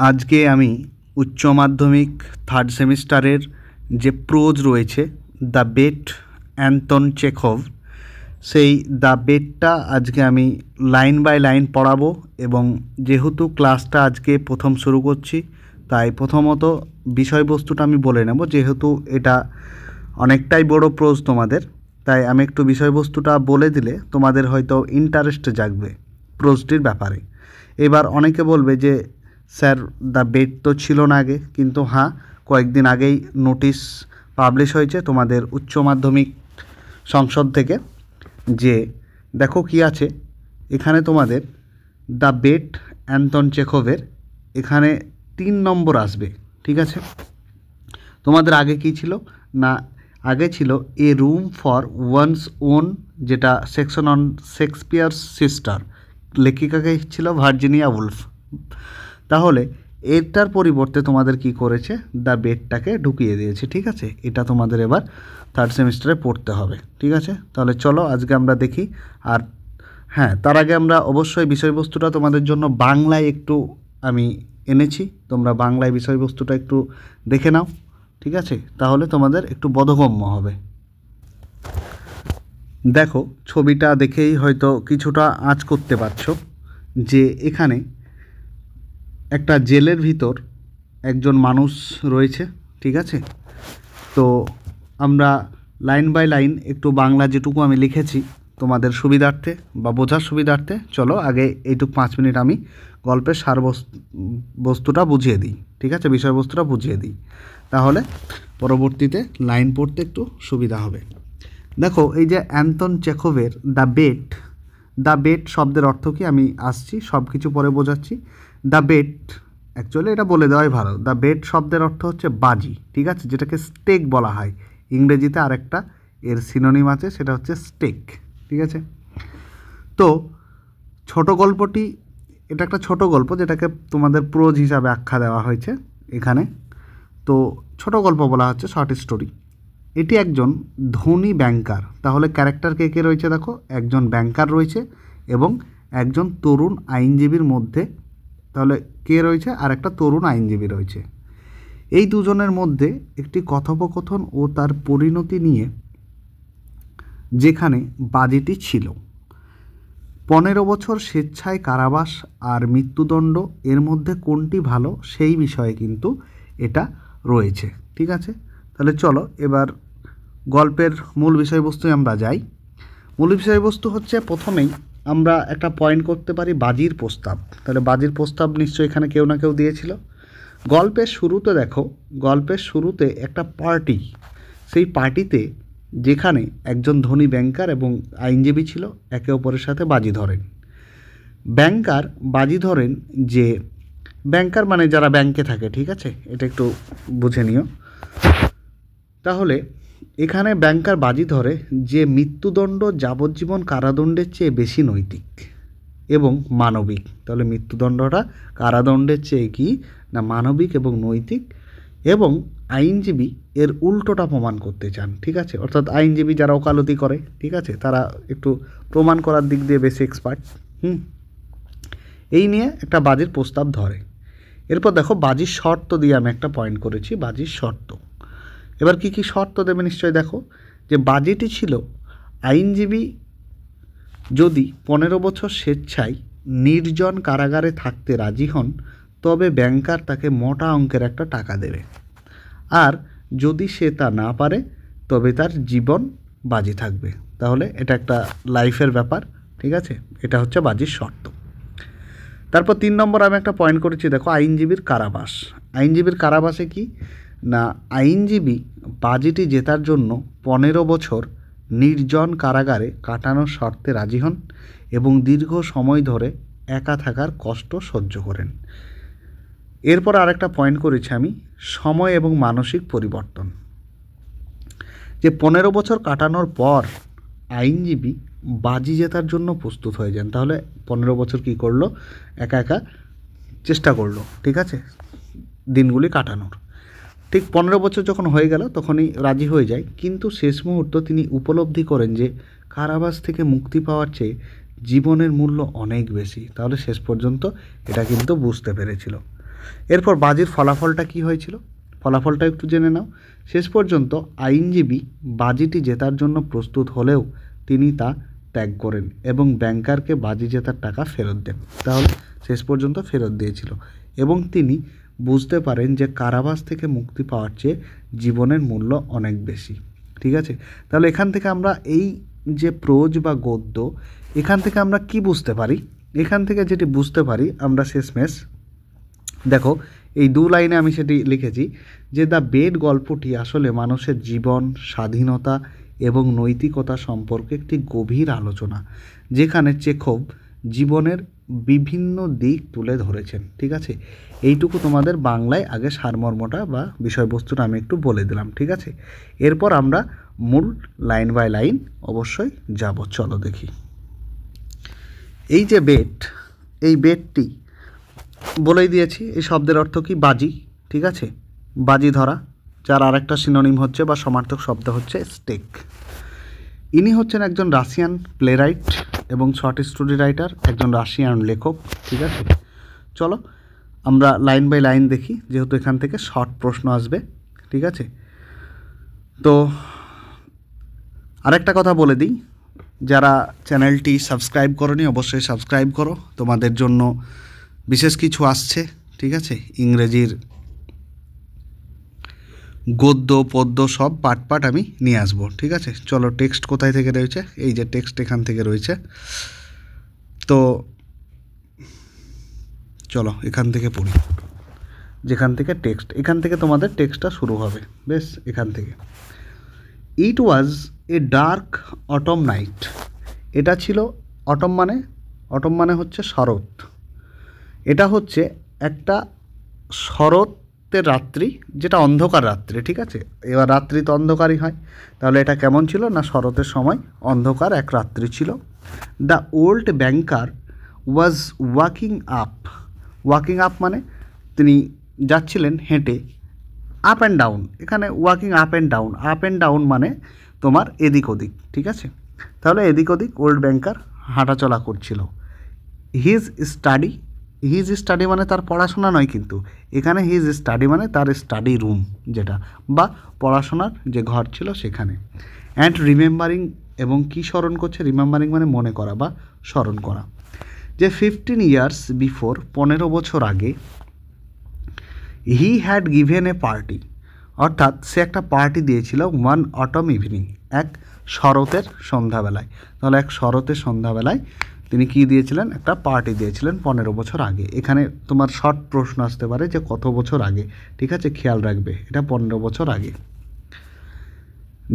আজকে আমি উচ্চ মাধ্যমিক থার্ড সেমিস্টারের যে প্রোজ রয়েছে দ্য বেট অ্যান্তন চেখভ, সেই দ্য বেটটা আজকে আমি লাইন বাই লাইন পড়াবো। এবং যেহেতু ক্লাসটা আজকে প্রথম শুরু করছি, তাই প্রথমত বিষয়বস্তুটা আমি বলে নেব। যেহেতু এটা অনেকটাই বড় প্রোজ তোমাদের, তাই আমি একটু বিষয়বস্তুটা বলে দিলে তোমাদের হয়তো ইন্টারেস্ট জাগবে প্রোজটির ব্যাপারে। এবার অনেকে বলবে যে স্যার দ্য বেট তো ছিল না আগে, কিন্তু হ্যাঁ, কয়েকদিন আগেই নোটিশ পাবলিশ হয়েছে তোমাদের উচ্চ মাধ্যমিক সংসদ থেকে, যে দেখো কি আছে এখানে তোমাদের দ্য বেট অ্যান্তন চেখভের এখানে 3 নম্বর আসবে। ঠিক আছে, তোমাদের আগে কি ছিল না, আগে ছিল এ রুম ফর ওয়ান্স ওন, যেটা সেকশন অন শেক্সপিয়ার্স সিস্টার, লেখিকাকে ছিল ভার্জিনিয়া উলফ। তাহলে এটার পরিবর্তে তোমাদের কি করেছে, দ্য বেটটাকে ঢুকিয়ে দিয়েছে। ঠিক আছে, এটা তোমাদের এবার থার্ড সেমিস্টারে পড়তে হবে। ঠিক আছে, তাহলে চলো আজকে আমরা দেখি। আর হ্যাঁ, তার আগে আমরা অবশ্যই বিষয়বস্তুটা তোমাদের জন্য বাংলায় একটু আমি এনেছি, তোমরা বাংলায় বিষয়বস্তুটা একটু দেখে নাও। ঠিক আছে, তাহলে তোমাদের একটু বোধগম্য হবে। দেখো, ছবিটা দেখেই হয়তো কিছুটা আঁচ করতে পারছো যে এখানে একটা জেলের ভিতর একজন মানুষ রয়েছে। ঠিক আছে, তো আমরা লাইন বাই লাইন একটু বাংলা যেটুকু আমি লিখেছি তোমাদের সুবিধার্থে বা বোঝার সুবিধার্থে, চলো আগে এইটুকু 5 মিনিট আমি গল্পের বস্তুটা বুঝিয়ে দিই। ঠিক আছে, বিষয়বস্তুটা বুঝিয়ে দিই, তাহলে পরবর্তীতে লাইন পড়তে একটু সুবিধা হবে। দেখো, এই যে অ্যান্তন চেখভের দ্য বেট শব্দের অর্থ কি আমি আসছি, সব কিছু পরে বোঝাচ্ছি। দ্য বেট অ্যাকচুয়ালি এটা বলে দেওয়াই ভালো। দ্য বেট শব্দের অর্থ হচ্ছে বাজি। ঠিক আছে, যেটাকে স্টেক বলা হয় ইংরেজিতে, আরেকটা এর সিনোনিম আছে, সেটা হচ্ছে স্টেক। ঠিক আছে, তো ছোট গল্পটি, এটা একটা ছোট গল্প যেটাকে তোমাদের প্রোজ হিসাবে আখ্যা দেওয়া হয়েছে এখানে। তো ছোট গল্প বলা হচ্ছে, শর্ট স্টোরি। এটি একজন ধনী ব্যাংকার। তাহলে ক্যারেক্টার কে কে রয়েছে দেখো, একজন ব্যাংকার রয়েছে এবং একজন তরুণ আইনজীবীর মধ্যে, তাহলে কে রয়েছে, আর একটা তরুণ আইনজীবী রয়েছে। এই দুজনের মধ্যে একটি কথোপকথন ও তার পরিণতি নিয়ে, যেখানে বাজিটি ছিল 15 বছর স্বেচ্ছায় কারাবাস আর মৃত্যুদণ্ড, এর মধ্যে কোনটি ভালো সেই বিষয়ে কিন্তু এটা রয়েছে। ঠিক আছে, তাহলে চলো এবার গল্পের মূল বিষয়বস্তুয় আমরা যাই। মূল বিষয়বস্তু হচ্ছে, প্রথমেই আমরা একটা পয়েন্ট করতে পারি বাজির প্রস্তাব। তাহলে বাজির প্রস্তাব নিশ্চয়ই এখানে কেউ না কেউ দিয়েছিল। গল্পের শুরুতে দেখো, গল্পের শুরুতে একটা পার্টি, সেই পার্টিতে যেখানে একজন ধনী ব্যাংকার এবং আইনজীবী ছিল, একে অপরের সাথে বাজি ধরেন। ব্যাংকার বাজি ধরেন যে, ব্যাংকার মানে যারা ব্যাংকে থাকে। ঠিক আছে, এটা একটু বুঝে নিও। তাহলে এখানে ব্যাংকার বাজি ধরে যে মৃত্যুদণ্ড যাবজ্জীবন কারাদণ্ডের চেয়ে বেশি নৈতিক এবং মানবিক। তাহলে মৃত্যুদণ্ডটা কারাদণ্ডের চেয়ে কি না মানবিক এবং নৈতিক, এবং আইনজীবী এর উল্টোটা প্রমাণ করতে চান। ঠিক আছে, অর্থাৎ আইনজীবী যারা ওকালতি করে, ঠিক আছে, তারা একটু প্রমাণ করার দিক দিয়ে বেশি এক্সপার্ট। এই নিয়ে একটা বাজির প্রস্তাব ধরে। এরপর দেখো, বাজির শর্ত দিয়ে আমি একটা পয়েন্ট করেছি, বাজির শর্ত। এবার কি কি শর্ত দেবে নিশ্চয়ই দেখো, যে বাজিটি ছিল আইনজীবী যদি 15 বছর স্বেচ্ছায় নির্জন কারাগারে থাকতে রাজি হন, তবে ব্যাংকার তাকে মোটা অঙ্কের একটা টাকা দেবে, আর যদি সে তা না পারে তবে তার জীবন বাজি থাকবে। তাহলে এটা একটা লাইফের ব্যাপার। ঠিক আছে, এটা হচ্ছে বাজির শর্ত। তারপর 3 নম্বর আমি একটা পয়েন্ট করেছি, দেখো আইনজীবীর কারাবাস। আইনজীবীর কারাবাসে কি না, আইনজীবী বাজিটি জেতার জন্য 15 বছর নির্জন কারাগারে কাটানোর শর্তে রাজি হন এবং দীর্ঘ সময় ধরে একা থাকার কষ্ট সহ্য করেন। এরপর আরেকটা পয়েন্ট করেছি আমি, সময় এবং মানসিক পরিবর্তন। যে 15 বছর কাটানোর পর আইনজীবী বাজি জেতার জন্য প্রস্তুত হয়ে যান। তাহলে 15 বছর কি করলো, একা একা চেষ্টা করলো, ঠিক আছে, দিনগুলি কাটানোর। ঠিক 15 বছর যখন হয়ে গেল তখনই রাজি হয়ে যায়, কিন্তু শেষ মুহূর্ত তিনি উপলব্ধি করেন যে কারাবাস থেকে মুক্তি পাওয়ার চেয়ে জীবনের মূল্য অনেক বেশি। তাহলে শেষ পর্যন্ত এটা কিন্তু বুঝতে পেরেছিল। এরপর বাজির ফলাফলটা কি হয়েছিল, ফলাফলটা একটু জেনে নাও। শেষ পর্যন্ত আইনজীবী বাজিটি জেতার জন্য প্রস্তুত হলেও তিনি তা ত্যাগ করেন এবং ব্যাংকারকে বাজি জেতার টাকা ফেরত দেন। তাহলে শেষ পর্যন্ত ফেরত দিয়েছিল এবং তিনি বুঝতে পারেন যে কারাবাস থেকে মুক্তি পাওয়ার চেয়ে জীবনের মূল্য অনেক বেশি। ঠিক আছে, তাহলে এখান থেকে আমরা এই যে প্রোজ বা গদ্য, এখান থেকে আমরা কি বুঝতে পারি? এখান থেকে যেটি বুঝতে পারি আমরা শেষমেশ, দেখো এই 2 লাইনে আমি সেটি লিখেছি যে দ্য বেড গল্পটি আসলে মানুষের জীবন, স্বাধীনতা এবং নৈতিকতা সম্পর্কে একটি গভীর আলোচনা, যেখানে চেখভ জীবনের বিভিন্ন দিক তুলে ধরেছেন। ঠিক আছে, এইটুকু তোমাদের বাংলায় আগে সারমর্মটা বা বিষয়বস্তুটা আমি একটু বলে দিলাম। ঠিক আছে, এরপর আমরা মূল লাইন বাই লাইন অবশ্যই যাব। চলো দেখি। এই যে বেড, এই বেডটি বলেই দিয়েছি এই শব্দের অর্থ কি? বাজি। ঠিক আছে, বাজি ধরা, যার আরেকটা সিনোনিম হচ্ছে বা সমার্থক শব্দ হচ্ছে স্টেক। ইনি হচ্ছেন একজন রাশিয়ান প্লেরাইট এবং শর্ট স্টোরি রাইটার, একজন রাশিয়ান লেখক। ঠিক আছে, চলো আমরা লাইন বাই লাইন দেখি, যেহেতু এখান থেকে শর্ট প্রশ্ন আসবে। ঠিক আছে, তো আরেকটা কথা বলে দিই, যারা চ্যানেলটি সাবস্ক্রাইব করোনি অবশ্যই সাবস্ক্রাইব করো, তোমাদের জন্য বিশেষ কিছু আসছে। ঠিক আছে, ইংরেজির গদ্য পদ্য সব পাট পাট আমি নিয়ে আসবো। ঠিক আছে, চলো টেক্সট কোথায় থেকে রয়েছে? এই যে টেক্সট এখান থেকে রয়েছে, তো চলো এখান থেকে পড়ি, যেখান থেকে টেক্সট, এখান থেকে তোমাদের টেক্সটটা শুরু হবে। বেশ, এখান থেকে। ইট ওয়াজ এ ডার্ক অটম নাইট। এটা ছিল অটম মানে হচ্ছে শরৎ। এটা হচ্ছে একটা শরতের রাত্রি, যেটা অন্ধকার রাত্রি। ঠিক আছে, এবার রাত্রি তো অন্ধকারই হয়, তাহলে এটা কেমন ছিল না শরতের সময় অন্ধকার এক রাত্রি ছিল। The old banker was walking up. Walking up মানে তিনি যাচ্ছিলেন হেঁটে, আপ অ্যান্ড ডাউন। এখানে ওয়াকিং আপ অ্যান্ড ডাউন মানে তোমার এদিক ওদিক। ঠিক আছে, তাহলে এদিক ওদিক ওল্ড ব্যাংকার হাঁটাচলা করছিল। হিজ স্টাডি মানে তার পড়াশোনা নয়, কিন্তু এখানে হিজ স্টাডি মানে তার স্টাডি রুম, যেটা বা পড়াশোনার যে ঘর ছিল সেখানে। অ্যান্ড রিমেম্বারিং, এবং কি স্মরণ করছে? রিমেম্বারিং মানে মনে করা বা স্মরণ করা, যে 15 ইয়ার্স বিফোর, 15 বছর আগে, he had given a party, অর্থাৎ সে একটা পার্টি দিয়েছিল, ওয়ান অটম ইভিনিং, এক শরতের সন্ধ্যাবেলায়। তাহলে এক শরতের সন্ধ্যাবেলায় তিনি কি দিয়েছিলেন? একটা পার্টি দিয়েছিলেন 15 বছর আগে। এখানে তোমার শর্ট প্রশ্ন আসতে পারে যে কত বছর আগে। ঠিক আছে, খেয়াল রাখবে এটা 15 বছর আগে।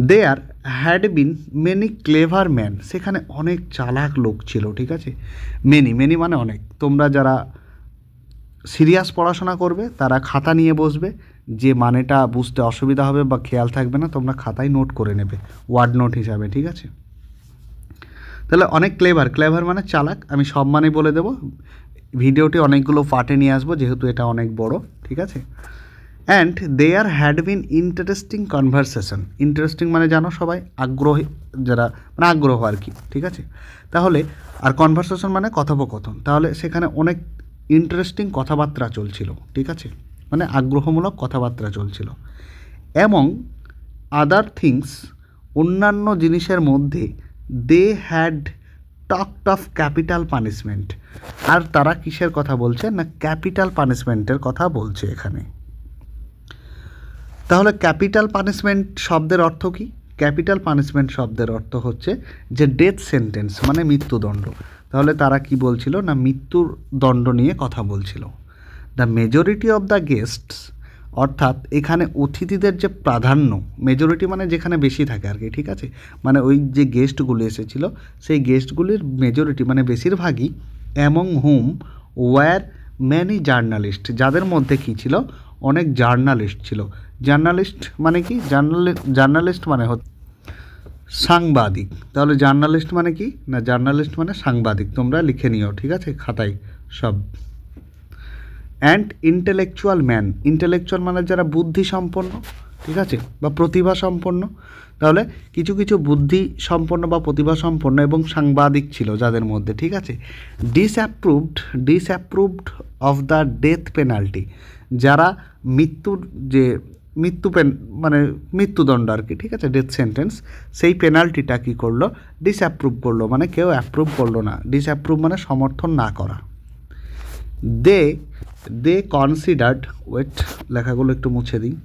There had been many clever man, সেখানে অনেক চালাক লোক ছিল। ঠিক আছে, মেনি মানে অনেক। তোমরা যারা সিরিয়াস পড়াশোনা করবে তারা খাতা নিয়ে বসবে, যে মানেটা বুঝতে অসুবিধা হবে বা খেয়াল থাকবে না তোমরা খাতায় নোট করে নেবে, ওয়ার্ড নোট হিসাবে। ঠিক আছে, তাহলে অনেক ক্লেভার মানে চালাক। আমি সব মানে বলে দেবো, ভিডিওটি অনেকগুলো পার্টে নিয়ে আসবো যেহেতু এটা অনেক বড়। ঠিক আছে, and there had been interesting conversation. Interesting মানে জানো সবাই, আগ্রহী, যারা মানে আগ্রহ আর কি। ঠিক আছে, তাহলে আর কনভারসেশন মানে কথোপকথন, তাহলে সেখানে অনেক ইন্টারেস্টিং কথাবার্তা চলছিল। ঠিক আছে, মানে আগ্রহমূলক কথাবার্তা চলছিল। এবং আদার থিংস, অন্যান্য জিনিসের মধ্যে, they had talked of capital punishment. আর তারা কিসের কথা বলছে? না ক্যাপিটাল পানিশমেন্টের কথা বলছে এখানে। তাহলে ক্যাপিটাল পানিশমেন্ট শব্দের অর্থ কি? ক্যাপিটাল পানিশমেন্ট শব্দের অর্থ হচ্ছে যে ডেথ সেন্টেন্স মানে মৃত্যুদণ্ড। তাহলে তারা কি বলছিল? না মৃত্যুর দণ্ড নিয়ে কথা বলছিল। The majority of the guests, অর্থাৎ এখানে অতিথিদের যে প্রাধান্য, মেজরিটি মানে যেখানে বেশি থাকে আর কি। ঠিক আছে, মানে ওই যে গেস্টগুলি এসেছিলো সেই গেস্টগুলির মেজরিটি মানে বেশিরভাগই, অ্যামং হুম ওয়ার ম্যানি জার্নালিস্ট, যাদের মধ্যে কী ছিল? অনেক জার্নালিস্ট ছিল। জার্নালিস্ট মানে কি? জার্নালিস্ট মানে হচ্ছে সাংবাদিক। তাহলে জার্নালিস্ট মানে কি? না জার্নালিস্ট মানে সাংবাদিক। তোমরা লিখে নিও, ঠিক আছে, খাতায় সব। অ্যান্ড ইন্টেলেকচুয়াল ম্যান, ইন্টেলেকচুয়াল মানে যারা বুদ্ধিসম্পন্ন, ঠিক আছে, বা প্রতিভা সম্পন্ন। তাহলে কিছু কিছু বুদ্ধি সম্পন্ন বা প্রতিভা সম্পন্ন এবং সাংবাদিক ছিল যাদের মধ্যে, ঠিক আছে। ডিসঅ্যাপ্রুভড অফ দ্য ডেথ পেনাল্টি, যারা মৃত্যুর যে মানে মৃত্যুদণ্ড আর কি, ঠিক আছে, ডেথ সেন্টেন্স, সেই পেনাল্টিটা কী করলো, ডিসঅ্যাপ্রুভ করলো, মানে কেউ অ্যাপ্রুভ করলো না। ডিসঅ্যাপ্রুভ মানে সমর্থন না করা। দে কনসিডার্ড, ওয়েট লেখাগুলো একটু মুছে দিই।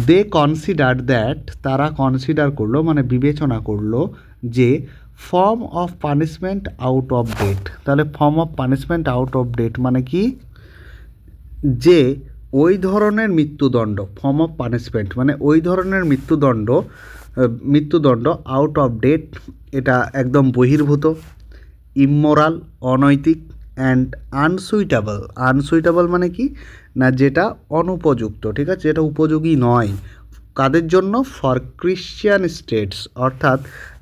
দে কনসিডার্ড দ্যাট, তারা কনসিডার করলো মানে বিবেচনা করলো যে form of punishment out of date. তাহলে form of punishment out of date মানে কি, যে ওই ধরনের মৃত্যুদণ্ড, ফর্ম অফ পানিশমেন্ট মানে ওই ধরনের মৃত্যুদণ্ড আউট অফ ডেট, এটা একদম বহির্ভূত, ইমোরাল, অনৈতিক, অ্যান্ড আনসুইটেবল মানে কি না, যেটা অনুপযুক্ত, ঠিক আছে, যেটা উপযোগী নয়। কাদের জন্য? ফর ক্রিশ্চিয়ান স্টেটস, অর্থাৎ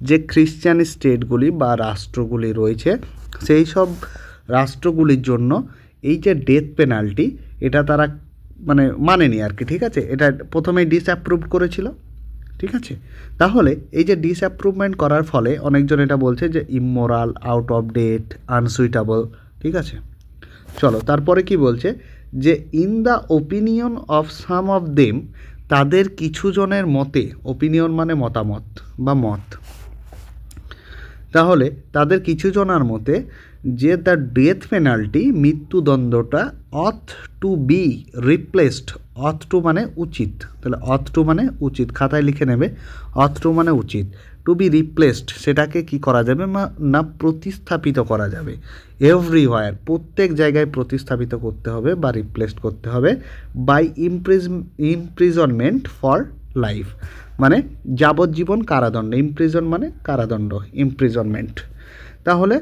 যে ক্রিশ্চিয়ান স্টেটগুলি বা রাষ্ট্রগুলি রয়েছে সেই সব রাষ্ট্রগুলির জন্য এই যে ডেথ পেনাল্টি, এটা তারা মানেনি আর কি, ঠিক আছে। এটা প্রথমেই ডিসঅ্যাপ্রুভ করেছিল, ঠিক আছে। তাহলে এই যে ডিসঅ্যাপ্রুভমেন্ট করার ফলে অনেকজন এটা বলছে যে immoral, out of date, unsuitable, ঠিক আছে। চলো তারপরে কি বলছে, যে in the opinion of some of them, তাদের কিছু জনের মতে, ওপিনিয়ন মানে মতামত বা মত, তাহলে তাদের কিছু জনের মতে যে দ্য ডেথ পেনাল্টি, মৃত্যুদণ্ডটা ought to be replaced, ought to মানে উচিত, তাহলে অথ টু মানে উচিত, খাতায় লিখে নেবে, অথ টু মানে উচিত, টু বি রিপ্লেসড সেটাকে কি করা যাবে না প্রতিস্থাপিত করা যাবে, এভরিওয়্যার প্রত্যেক জায়গায় প্রতিস্থাপিত করতে হবে বা রিপ্লেসড করতে হবে, বাই ইমপ্রিজনমেন্ট ফর লাইফ, মানে যাবজ্জীবন কারাদণ্ড, ইমপ্রিজন মানে কারাদণ্ড, ইমপ্রিজনমেন্ট। তাহলে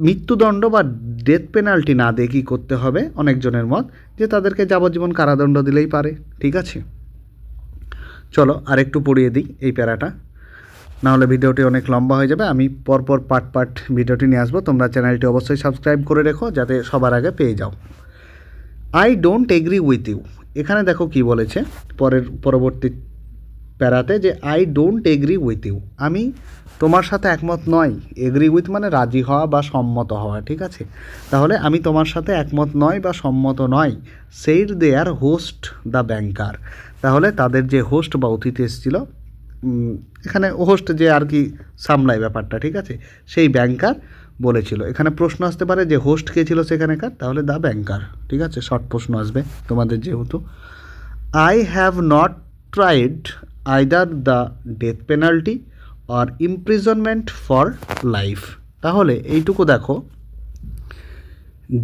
মৃত্যুদণ্ড বা ডেথ পেনাল্টি না দিয়ে কী করতে হবে, অনেকজনের মত যে তাদেরকে যাবজ্জীবন কারাদণ্ড দিলেই পারে, ঠিক আছে। চলো আর একটু পড়িয়ে দিই এই প্যারাটা, নাহলে ভিডিওটি অনেক লম্বা হয়ে যাবে। আমি পরপর পার্ট ভিডিওটি নিয়ে আসবো, তোমরা চ্যানেলটি অবশ্যই সাবস্ক্রাইব করে রেখো যাতে সবার আগে পেয়ে যাও। I don't agree with you, এখানে দেখো কি বলেছে পরবর্তী প্যারাতে, যে I don't agree with you, আমি তোমার সাথে একমত নই। এগ্রি উইথ মানে রাজি হওয়া বা সম্মত হওয়া, ঠিক আছে। তাহলে আমি তোমার সাথে একমত নয় বা সম্মত নয়, said their host the banker, তাহলে তাদের যে হোস্ট বা অতিথি এসেছিল, এখানে হোস্ট যে আর কি সামলায় ব্যাপারটা, ঠিক আছে, সেই ব্যাংকার বলেছিল। এখানে প্রশ্ন আসতে পারে যে হোস্ট কে ছিল সেখানেকার, তাহলে দ্য ব্যাংকার, ঠিক আছে, শর্ট প্রশ্ন আসবে তোমাদের যেহেতু। I have not tried either the death penalty or imprisonment for life, তাহলে এইটুকু দেখো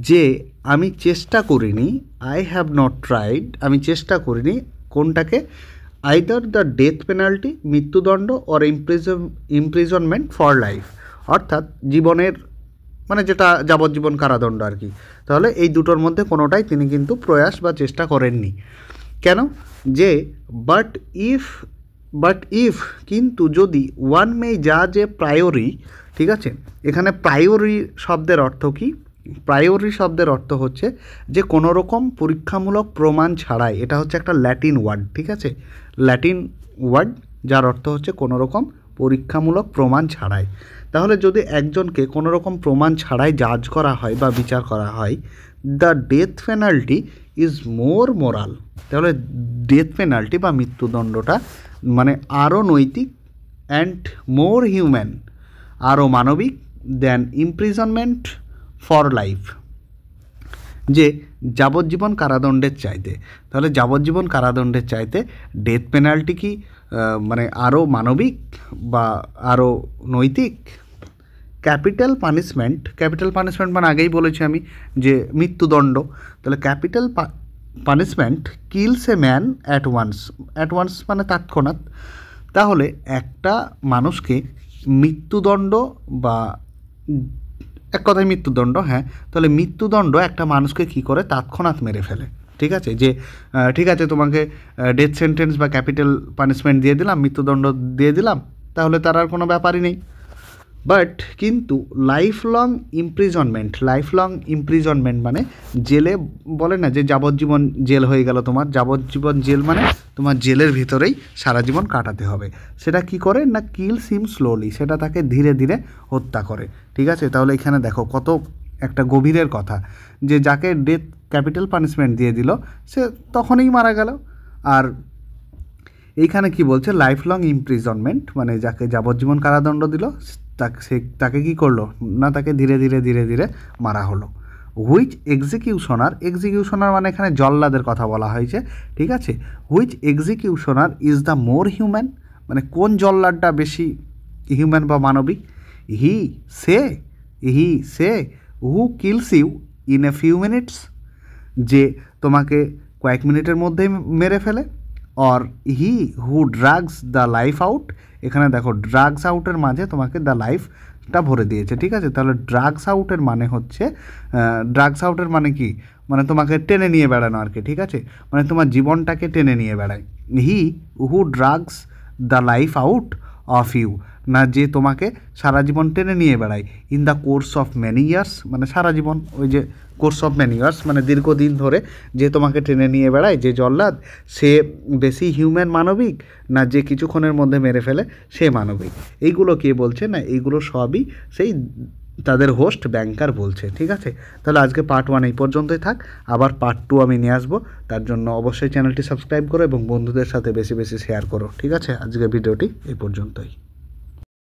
যে আমি চেষ্টা করিনি, আই হ্যাভ নট ট্রাইড, আমি চেষ্টা করিনি কোনটাকে, আইদার দ্য ডেথ পেনাল্টি মৃত্যুদণ্ড অর ইমপ্রিজনমেন্ট ফর লাইফ, অর্থাৎ জীবনের যেটা যাবজ্জীবন কারাদণ্ড আর কি। তাহলে এই দুটোর মধ্যে কোনোটাই তিনি কিন্তু প্রয়াস বা চেষ্টা করেননি। কেন? যে বাট ইফ কিন্তু যদি, ওয়ান মে জাজ এ প্রায়োরি, ঠিক আছে, এখানে প্রায়োরি শব্দের অর্থ কি? প্রায়োরি শব্দের অর্থ হচ্ছে যে কোনো রকম পরীক্ষামূলক প্রমাণ ছাড়াই, এটা হচ্ছে একটা ল্যাটিন ওয়ার্ড, ঠিক আছে, ল্যাটিন ওয়ার্ড যার অর্থ হচ্ছে কোনো রকম পরীক্ষামূলক প্রমাণ ছাড়াই। তাহলে যদি একজনকে কোনো রকম প্রমাণ ছাড়াই জাজ করা হয় বা বিচার করা হয়, the death penalty is more moral, তাহলে ডেথ পেনাল্টি বা মৃত্যুদণ্ডটা আরও নৈতিক, অ্যান্ড মোর হিউম্যান, আরও মানবিক, দ্যান ইমপ্রিজনমেন্ট ফর লাইফ, যে যাবজ্জীবন কারাদণ্ডের চাইতে। তাহলে যাবজ্জীবন কারাদণ্ডের চাইতে ডেথ পেনাল্টি কি আরও মানবিক বা আরও নৈতিক? ক্যাপিটাল পানিশমেন্ট আগেই বলেছি আমি যে মৃত্যুদণ্ড, তাহলে capital punishment kills a man at once মানে তৎক্ষণাৎ। তাহলে একটা মানুষকে মৃত্যুদণ্ড বা এক কথায় মৃত্যুদণ্ড, হ্যাঁ, তাহলে মৃত্যুদণ্ড একটা মানুষকে কী করে? তৎক্ষণাৎ মেরে ফেলে, ঠিক আছে। যে ঠিক আছে তোমাকে ডেথ সেন্টেন্স বা ক্যাপিটাল পানিশমেন্ট দিয়ে দিলাম, মৃত্যুদণ্ড দিয়ে দিলাম, তাহলে তার আর কোনো ব্যাপারই নেই। বাট কিন্তু লাইফ লং ইমপ্রিজনমেন্ট মানে জেলে বলে না যে যাবজ্জীবন জেল হয়ে গেল, তোমার যাবজ্জীবন জেল মানে তোমার জেলের ভিতরেই সারা জীবন কাটাতে হবে। সেটা কি করে না, কিলস হিম স্লোলি, সেটা তাকে ধীরে ধীরে হত্যা করে। ঠিক আছে, তাহলে এখানে দেখো কত একটা গভীরের কথা, যে যাকে ডেথ ক্যাপিটাল পানিশমেন্ট দিয়ে দিল সে তখনই মারা গেল। আর এইখানে কি বলছে, লাইফ লং ইমপ্রিজনমেন্ট মানে যাকে যাবজ্জীবন কারাদণ্ড দিল তাকে কি করলো না, তাকে ধীরে ধীরে ধীরে ধীরে মারা হলো। হুইচ এক্সিকিউশনার মানে এখানে জল্লাদের কথা বলা হয়েছে। ঠিক আছে, which executioner is the more human, মানে কোন জল্লাদটা বেশি হিউম্যান বা মানবিক। হি সে who kills you in a few minutes, যে তোমাকে কয়েক মিনিটের মধ্যেই মেরে ফেলে। Or he who drags the life out, এখানে দেখো ড্রাগস আউটের মাঝে তোমাকে দ্য লাইফটা ভরে দিয়েছে। ঠিক আছে, তাহলে ড্রাগস আউটের মানে হচ্ছে, ড্রাগস আউটের মানে কি, মানে তোমাকে টেনে নিয়ে বেড়ানো আর কি। ঠিক আছে, মানে তোমার জীবনটাকে টেনে নিয়ে বেড়ায়। He who drags the life out of you, না যে তোমাকে সারা জীবন টেনে নিয়ে বেড়ায়। In the course of many years মানে সারা জীবন, ওই যে কোর্স অফ ম্যানি ইয়ার্স মানে দীর্ঘদিন ধরে যে তোমাকে টেনে নিয়ে বেড়ায়, যে জল্লাদ সে বেশি হিউম্যান মানবিক, না যে কিছুক্ষণের মধ্যে মেরে ফেলে সে মানবিক। এইগুলো কে বলছে না, এইগুলো সবই সেই তাদের হোস্ট ব্যাংকার বলছে। ঠিক আছে, তাহলে আজকে পার্ট 1 এই পর্যন্তই থাক, আবার পার্ট 2 আমি নিয়ে আসবো। তার জন্য অবশ্যই চ্যানেলটি সাবস্ক্রাইব করো এবং বন্ধুদের সাথে বেশি বেশি শেয়ার করো। ঠিক আছে, আজকে ভিডিওটি এই পর্যন্তই।